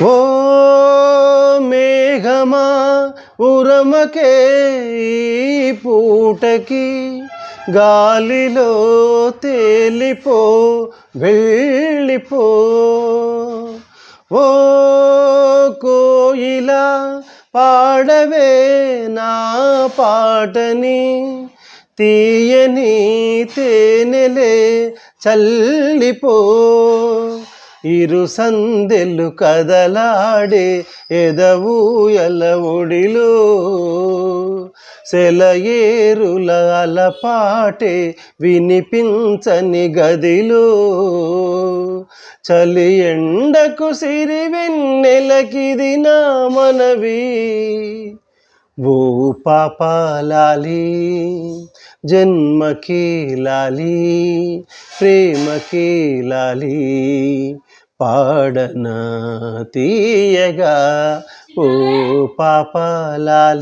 ఓ మేఘమా ఉరమకే ఈ పూటకి, గాలిలో తేలిపో వెళ్ళిపో. ఓ కోయిలా పాడవే నా పాటని, తీయని తేనెలే చల్లిపో. ఇరు సందెలు కదలాడే ఎదవూయల ఒడిలో, సెలయేరుల అలపాటే వినిపించని గదిలో, చలి ఎండకు సిరివెన్నెలకిది నా మనవి. ఓ పాపాలాలి జన్మకి లాలి, ప్రేమకి లాలి, పాడనా తీయగా ఓ పాపాలాలి.